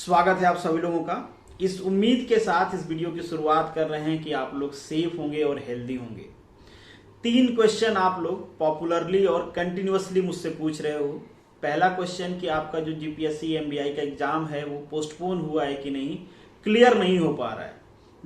स्वागत है आप सभी लोगों का। इस उम्मीद के साथ इस वीडियो की शुरुआत कर रहे हैं कि आप लोग सेफ होंगे और हेल्दी होंगे। 3 क्वेश्चन आप लोग पॉपुलरली और कंटिन्यूअसली मुझसे पूछ रहे हो। पहला क्वेश्चन कि आपका जो जीपीएससी एमबीआई का एग्जाम है वो पोस्टपोन हुआ है कि नहीं, क्लियर नहीं हो पा रहा है।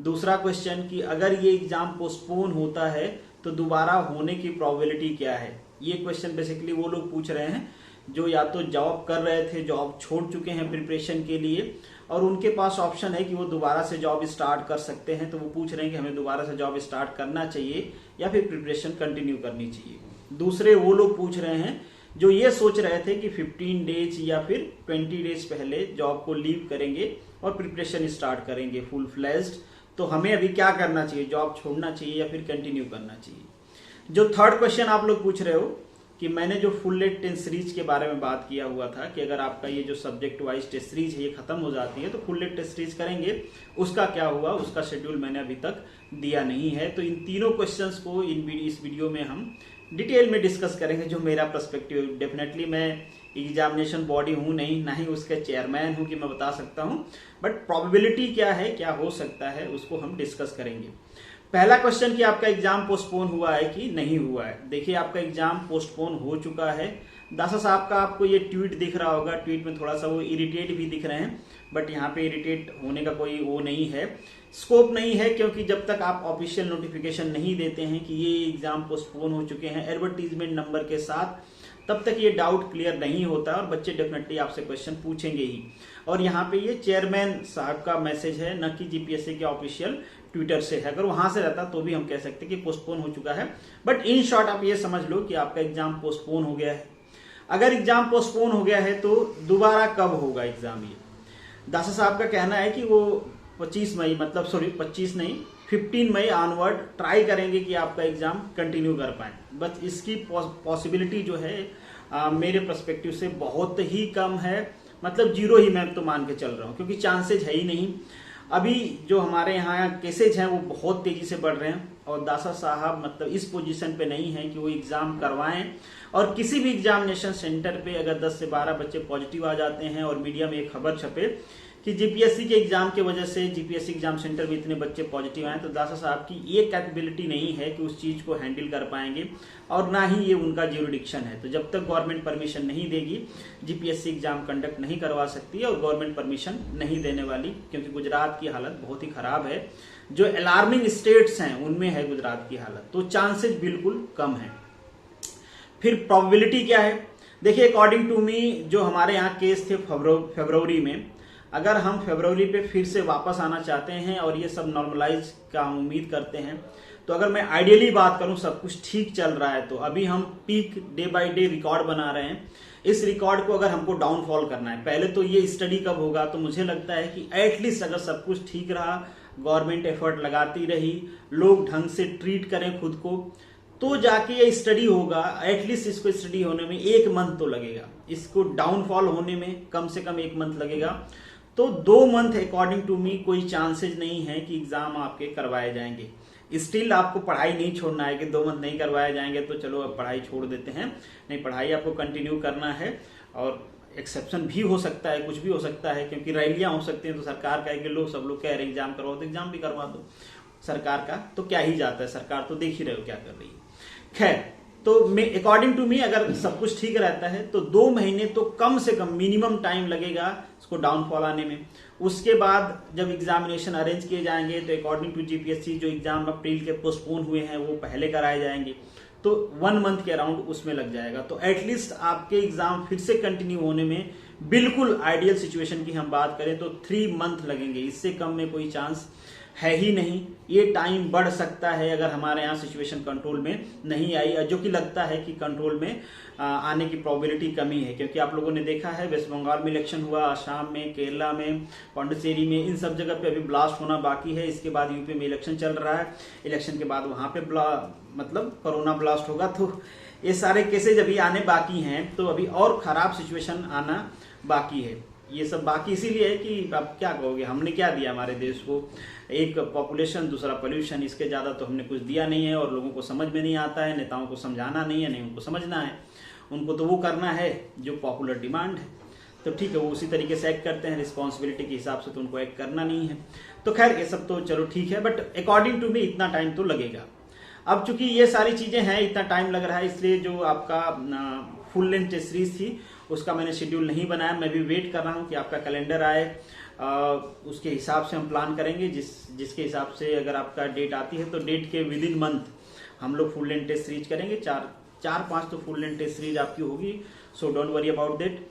दूसरा क्वेश्चन कि अगर ये एग्जाम पोस्टपोन होता है तो दोबारा होने की प्रोबेबिलिटी क्या है। ये क्वेश्चन बेसिकली वो लोग पूछ रहे हैं जो या तो जॉब कर रहे थे, जॉब छोड़ चुके हैं प्रिपरेशन के लिए, और उनके पास ऑप्शन है कि वो दोबारा से जॉब स्टार्ट कर सकते हैं। तो वो पूछ रहे हैं कि हमें दोबारा से जॉब स्टार्ट करना चाहिए या फिर प्रिपरेशन कंटिन्यू करनी चाहिए। दूसरे वो लोग पूछ रहे हैं जो ये सोच रहे थे कि 15 डेज या फिर 20 डेज पहले जॉब को लीव करेंगे और प्रिपरेशन स्टार्ट करेंगे फुल फ्लेज्ड। तो हमें अभी क्या करना चाहिए, जॉब छोड़ना चाहिए या फिर कंटिन्यू करना चाहिए। जो थर्ड क्वेश्चन आप लोग पूछ रहे हो कि मैंने जो फुल लेट टेस्ट सीरीज के बारे में बात किया हुआ था कि अगर आपका ये जो सब्जेक्ट वाइज टेस्ट सीरीज है ये खत्म हो जाती है तो फुल लेट टेस्ट सीरीज करेंगे, उसका क्या हुआ, उसका शेड्यूल मैंने अभी तक दिया नहीं है। तो इन तीनों क्वेश्चंस को इस वीडियो में हम डिटेल में डिस्कस करेंगे। जो मेरा पर्सपेक्टिव, डेफिनेटली मैं एग्जामिनेशन बॉडी हूं नहीं, ना ही उसके चेयरमैन हूं कि मैं बता सकता हूं, बट प्रोबेबिलिटी क्या है, क्या हो सकता है, उसको हम डिस्कस करेंगे। पहला क्वेश्चन कि आपका एग्जाम पोस्टपोन हुआ है कि नहीं हुआ है। देखिए आपका एग्जाम पोस्टपोन हो चुका है। दासा साहब का आपको ये ट्वीट दिख रहा होगा, ट्वीट में थोड़ा सा वो इरिटेट भी दिख रहे हैं, बट यहाँ पे इरिटेट होने का कोई वो नहीं है, स्कोप नहीं है, क्योंकि जब तक आप ऑफिशियल नोटिफिकेशन नहीं देते हैं कि ये एग्जाम पोस्टपोन हो चुके हैं एडवर्टीजमेंट नंबर के साथ, तब तक ये डाउट क्लियर नहीं होता और बच्चे डेफिनेटली आपसे क्वेश्चन पूछेंगे ही। और यहाँ पे ये चेयरमैन साहब का मैसेज है, न कि जीपीएससी के ऑफिशियल ट्विटर से है। अगर वहां से रहता तो भी हम कह सकते कि पोस्टपोन हो चुका है, बट इन शॉर्ट आप ये समझ लो कि आपका एग्जाम पोस्टपोन हो गया है। अगर एग्जाम पोस्टपोन हो गया है तो दोबारा कब होगा एग्जाम, ये दासा साहब का कहना है कि वो 25 मई, मतलब सॉरी 25 नहीं, 15 मई ऑनवर्ड ट्राई करेंगे कि आपका एग्जाम कंटिन्यू कर पाए। बस इसकी पॉसिबिलिटी जो है मेरे पर्सपेक्टिव से बहुत ही कम है, मतलब जीरो ही मैं तो मान के चल रहा हूँ, क्योंकि चांसेज है ही नहीं। अभी जो हमारे यहाँ केसेज हैं वो बहुत तेजी से बढ़ रहे हैं और दासा साहब मतलब इस पोजीशन पे नहीं है कि वो एग्जाम करवाएं। और किसी भी एग्जामिनेशन सेंटर पे अगर 10 से 12 बच्चे पॉजिटिव आ जाते हैं और मीडिया में एक खबर छपे कि जीपीएससी के एग्जाम की वजह से जीपीएससी एग्जाम सेंटर में इतने बच्चे पॉजिटिव आए, तो दासा साहब की ये कैपेबिलिटी नहीं है कि उस चीज को हैंडल कर पाएंगे, और ना ही ये उनका ज्यूरिडिक्शन है। तो जब तक गवर्नमेंट परमिशन नहीं देगी जीपीएससी एग्जाम कंडक्ट नहीं करवा सकती है, और गवर्नमेंट परमिशन नहीं देने वाली, क्योंकि गुजरात की हालत बहुत ही खराब है। जो अलार्मिंग स्टेट्स हैं उनमें है गुजरात की हालत, तो चांसेस बिल्कुल कम है। फिर प्रोबेबिलिटी क्या है, देखिए अकॉर्डिंग टू मी जो हमारे यहाँ केस थे फरवरी में, अगर हम फरवरी पे फिर से वापस आना चाहते हैं और ये सब नॉर्मलाइज का हम उम्मीद करते हैं, तो अगर मैं आइडियली बात करूं सब कुछ ठीक चल रहा है, तो अभी हम peak day by day record बना रहे हैं। इस रिकॉर्ड को अगर हमको डाउनफॉल करना है, पहले तो ये स्टडी कब होगा, तो मुझे लगता है कि एटलीस्ट अगर सब कुछ ठीक रहा, गवर्नमेंट एफर्ट लगाती रही, लोग ढंग से ट्रीट करें खुद को, तो जाके ये स्टडी होगा। एटलीस्ट इसको स्टडी होने में 1 मंथ तो लगेगा, इसको डाउनफॉल होने में कम से कम 1 मंथ लगेगा। तो 2 मंथ अकॉर्डिंग टू मी कोई चांसेस नहीं है कि एग्जाम आपके करवाए जाएंगे। स्टिल आपको पढ़ाई नहीं छोड़ना है कि 2 मंथ नहीं करवाए जाएंगे तो चलो अब पढ़ाई छोड़ देते हैं, नहीं, पढ़ाई आपको कंटिन्यू करना है। और एक्सेप्शन भी हो सकता है, कुछ भी हो सकता है, क्योंकि रैलियां हो सकती हैं, तो सरकार कहे कि लोग सब लोग कह रहे हैं एग्जाम करवाओ तो एग्जाम भी करवा दो। सरकार का तो क्या ही जाता है, सरकार तो देख ही रहे हो क्या कर रही है। खैर, तो अकॉर्डिंग टू मी अगर सब कुछ ठीक रहता है तो 2 महीने तो कम से कम मिनिमम टाइम लगेगा इसको डाउनफॉल आने में। उसके बाद जब एग्जामिनेशन अरेंज किए जाएंगे तो अकॉर्डिंग टू जीपीएससी जो एग्जाम अप्रैल के पोस्टपोन हुए हैं वो पहले कराए जाएंगे, तो 1 मंथ के अराउंड उसमें लग जाएगा। तो एटलीस्ट आपके एग्जाम फिर से कंटिन्यू होने में बिल्कुल आइडियल सिचुएशन की हम बात करें तो 3 मंथ लगेंगे, इससे कम में कोई चांस है ही नहीं। ये टाइम बढ़ सकता है अगर हमारे यहाँ सिचुएशन कंट्रोल में नहीं आई, जो कि लगता है कि कंट्रोल में आने की प्रोबेबिलिटी कमी है, क्योंकि आप लोगों ने देखा है वेस्ट बंगाल में इलेक्शन हुआ, असम में, केरला में, पांडिचेरी में, इन सब जगह पे अभी ब्लास्ट होना बाकी है। इसके बाद यूपी में इलेक्शन चल रहा है, इलेक्शन के बाद वहां पे मतलब कोरोना ब्लास्ट होगा, तो ये सारे केसेज अभी आने बाकी हैं। तो अभी और खराब सिचुएशन आना बाकी है। ये सब बाकी इसीलिए है कि आप क्या कहोगे, हमने क्या दिया हमारे देश को, एक पॉपुलेशन, दूसरा पोल्यूशन, इसके ज्यादा तो हमने कुछ दिया नहीं है। और लोगों को समझ में नहीं आता है, नेताओं को समझाना नहीं है, नहीं उनको समझना है, उनको तो वो करना है जो पॉपुलर डिमांड है। तो ठीक है, वो उसी तरीके से एक्ट करते हैं, रिस्पॉन्सिबिलिटी के हिसाब से तो उनको एक्ट करना नहीं है। तो खैर ये सब तो चलो ठीक है, बट अकॉर्डिंग टू मी इतना टाइम तो लगेगा। अब चूंकि ये सारी चीजें हैं, इतना टाइम लग रहा है, इसलिए जो आपका फुल लेंथ टेस्ट सीरीज थी उसका मैंने शेड्यूल नहीं बनाया। मैं भी वेट कर रहा हूँ कि आपका कैलेंडर आए, उसके हिसाब से हम प्लान करेंगे। जिसके हिसाब से अगर आपका डेट आती है तो डेट के विद इन मंथ हम लोग फुल लेंथ टेस्ट सीरीज करेंगे। चार पांच तो फुल लेंथ टेस्ट सीरीज आपकी होगी, so don't worry about that.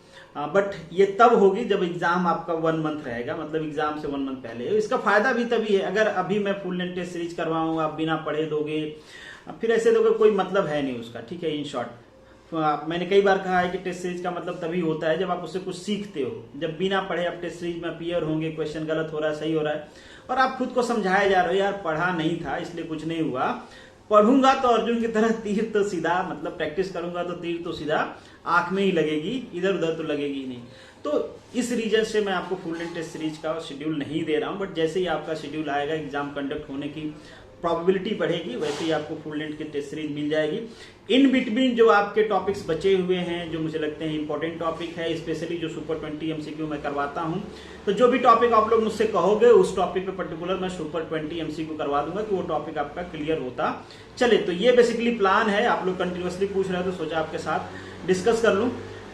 But ये तब होगी जब एग्जाम आपका 1 मंथ रहेगा, मतलब एग्जाम से 1 मंथ पहले। इसका फायदा भी तभी है, अगर अभी मैं फुल लेंथ टेस्ट सीरीज करवाऊँ, आप बिना पढ़े दोगे, फिर ऐसे दोगे, कोई मतलब है नहीं उसका। ठीक है, इन शॉर्ट मैंने कई बार कहा है कि टेस्ट सीरीज का मतलब तभी होता है जब आप उससे कुछ सीखते हो। जब बिना पढ़े आप टेस्ट सीरीज में अपीयर होंगे, क्वेश्चन गलत हो रहा है, सही हो रहा है, और आप खुद को समझाया जा रहे हो यार पढ़ा नहीं था इसलिए कुछ नहीं हुआ, पढ़ूंगा तो अर्जुन की तरह तीर तो सीधा, मतलब प्रैक्टिस करूंगा तो तीर तो सीधा आंख में ही लगेगी, इधर उधर तो लगेगी नहीं। तो इस रीजन से मैं आपको फुल लेंथ टेस्ट सीरीज का शेड्यूल नहीं दे रहा हूं, बट जैसे ही आपका शेड्यूल आएगा, एग्जाम कंडक्ट होने की प्रोबेबिलिटी बढ़ेगी, वैसे ही आपको फुल लेंथ की टेस्ट सीरीज मिल जाएगी। इन बिटवीन जो आपके टॉपिक्स बचे हुए हैं, जो मुझे लगते हैं इंपॉर्टेंट टॉपिक है, स्पेशली जो सुपर 20 एमसीक्यू मैं करवाता हूं, तो जो भी टॉपिक आप लोग मुझसे कहोगे उस टॉपिक पे पर्टिकुलर मैं सुपर 20 एमसीक्यू करवा दूंगा कि वो टॉपिक आपका क्लियर होता चले। तो ये बेसिकली प्लान है। आप लोग कंटिन्यूअसली पूछ रहे हो तो सोचा आपके साथ डिस्कस कर लूं।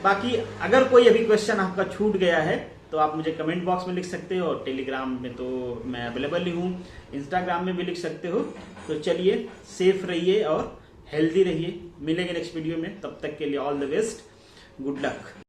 बाकी अगर कोई अभी क्वेश्चन आपका छूट गया है तो आप मुझे कमेंट बॉक्स में लिख सकते हो, और टेलीग्राम में तो मैं अवेलेबल ही हूँ, इंस्टाग्राम में भी लिख सकते हो। तो चलिए, सेफ रहिए और हेल्दी रहिए। मिलेंगे नेक्स्ट वीडियो में, तब तक के लिए all the best, good luck.